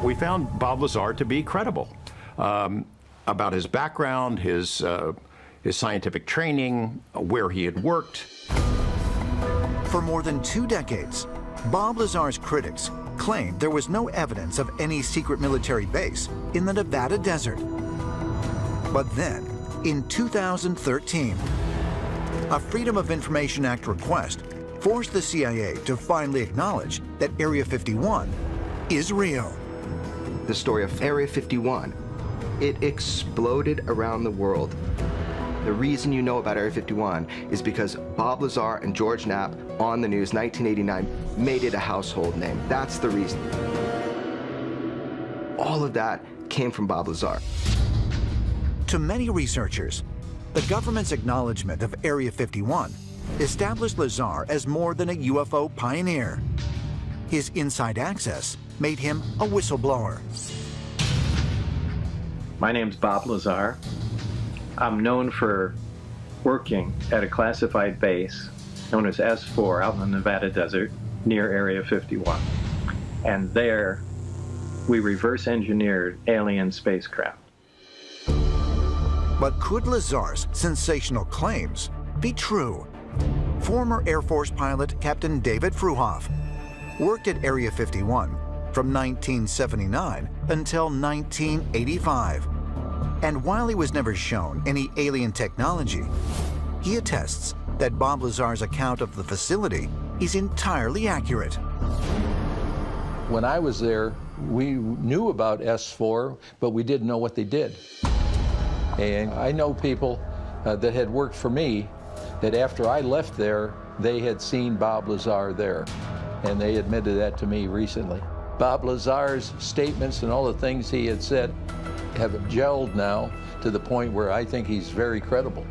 We found Bob Lazar to be credible about his background, his scientific training, where he had worked. For more than 2 decades, Bob Lazar's critics claimed there was no evidence of any secret military base in the Nevada desert. But then, in 2013, a Freedom of Information Act request forced the CIA to finally acknowledge that Area 51 is real. The story of Area 51, it exploded around the world. The reason you know about Area 51 is because Bob Lazar and George Knapp on the news 1989 made it a household name. That's the reason. All of that came from Bob Lazar. To many researchers, the government's acknowledgement of Area 51 established Lazar as more than a UFO pioneer. His inside access made him a whistleblower. My name's Bob Lazar. I'm known for working at a classified base known as S4 out in the Nevada desert near Area 51. And there, we reverse engineered alien spacecraft. But could Lazar's sensational claims be true? Former Air Force pilot Captain David Fruhoff worked at Area 51 from 1979 until 1985. And while he was never shown any alien technology, he attests that Bob Lazar's account of the facility is entirely accurate. When I was there, we knew about S4, but we didn't know what they did. And I know people that had worked for me that after I left there, they had seen Bob Lazar there. And they admitted that to me recently. Bob Lazar's statements and all the things he had said have gelled now to the point where I think he's very credible.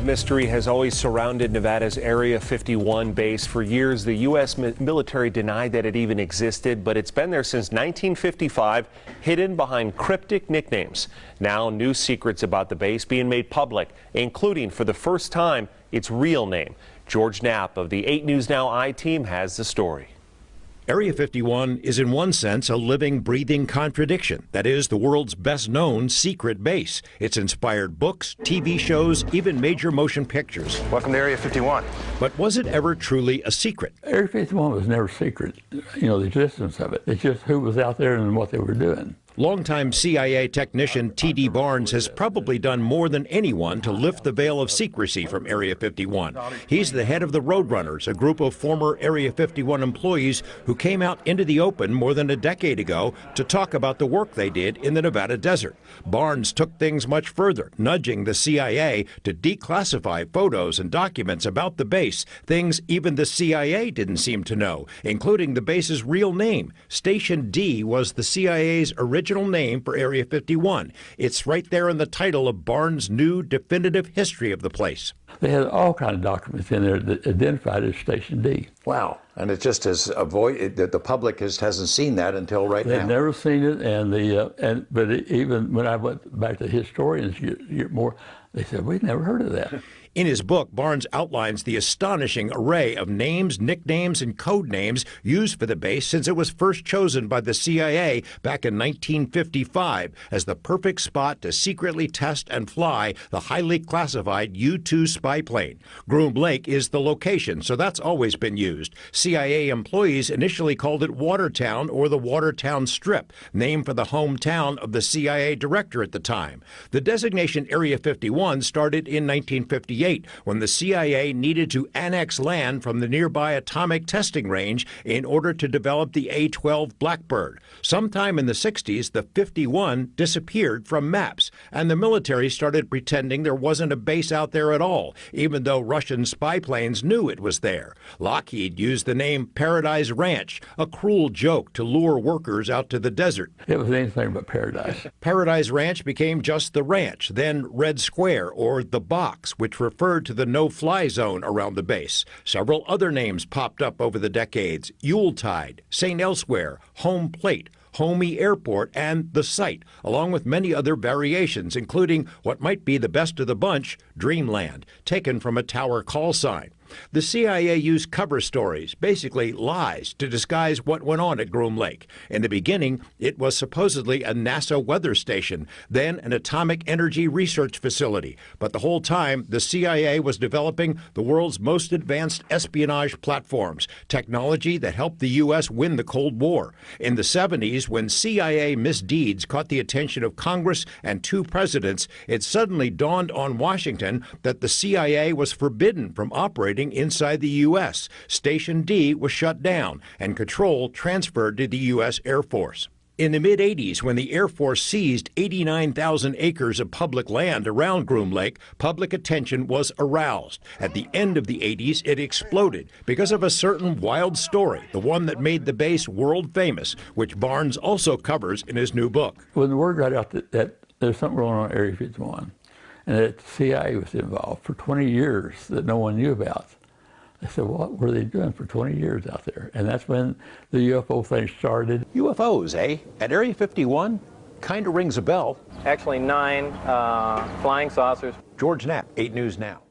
Mystery has always surrounded Nevada's Area 51 base. For years, the U.S. military denied that it even existed, but it's been there since 1955, hidden behind cryptic nicknames. Now, new secrets about the base being made public, including, for the first time, its real name. George Knapp of the 8 News Now I-Team has the story. Area 51 is in one sense a living, breathing contradiction. That is, the world's best-known secret base. It's inspired books, TV shows, even major motion pictures. Welcome to Area 51. But was it ever truly a secret? Area 51 was never secret, the existence of it. It's just who was out there and what they were doing. Longtime CIA technician T.D. Barnes has probably done more than anyone to lift the veil of secrecy from Area 51. He's the head of the Roadrunners, a group of former Area 51 employees who came out into the open more than a decade ago to talk about the work they did in the Nevada desert. Barnes took things much further, nudging the CIA to declassify photos and documents about the base, things even the CIA didn't seem to know, including the base's real name. Station D was the CIA's original name for Area 51. It's right there in the title of Barnes' new definitive history of the place. They had all kinds of documents in there that identified as Station D. Wow. And it just has the public hasn't seen that until right now. They've never seen it, but even when I went back to historians get more, they said, we'd never heard of that. In his book, Barnes outlines the astonishing array of names, nicknames, and code names used for the base since it was first chosen by the CIA back in 1955 as the perfect spot to secretly test and fly the highly classified U-2 spy plane. Groom Lake is the location, so that's always been used. CIA employees initially called it Watertown or the Watertown Strip, named for the hometown of the CIA director at the time. The designation Area 51 started in 1958. When the CIA needed to annex land from the nearby atomic testing range in order to develop the A-12 Blackbird. Sometime in the 60s, the 51 disappeared from maps, and the military started pretending there wasn't a base out there at all, even though Russian spy planes knew it was there. Lockheed used the name Paradise Ranch, a cruel joke to lure workers out to the desert. It was anything but paradise. Paradise Ranch became just the ranch, then Red Square, or the Box, which referred to the no-fly zone around the base. Several other names popped up over the decades: Yuletide, St. Elsewhere, Home Plate, Homey Airport, and The Site, along with many other variations, including what might be the best of the bunch, Dreamland, taken from a tower call sign. The CIA used cover stories, basically lies, to disguise what went on at Groom Lake. In the beginning, it was supposedly a NASA weather station, then an atomic energy research facility. But the whole time, the CIA was developing the world's most advanced espionage platforms, technology that helped the U.S. win the Cold War. In the 70s, when CIA misdeeds caught the attention of Congress and 2 presidents, it suddenly dawned on Washington that the CIA was forbidden from operating inside the U.S. Station D was shut down, and control transferred to the U.S. Air Force. In the mid-'80s, when the Air Force seized 89,000 acres of public land around Groom Lake, public attention was aroused. At the end of the 80s, it exploded because of a certain wild story, the one that made the base world famous, which Barnes also covers in his new book. When the word got out that there's something going on in Area 51, and that the CIA was involved for 20 years that no one knew about. I said, what were they doing for 20 years out there? And that's when the UFO thing started. UFOs, eh? At Area 51? Kind of rings a bell. Actually 9 flying saucers. George Knapp, 8 News Now.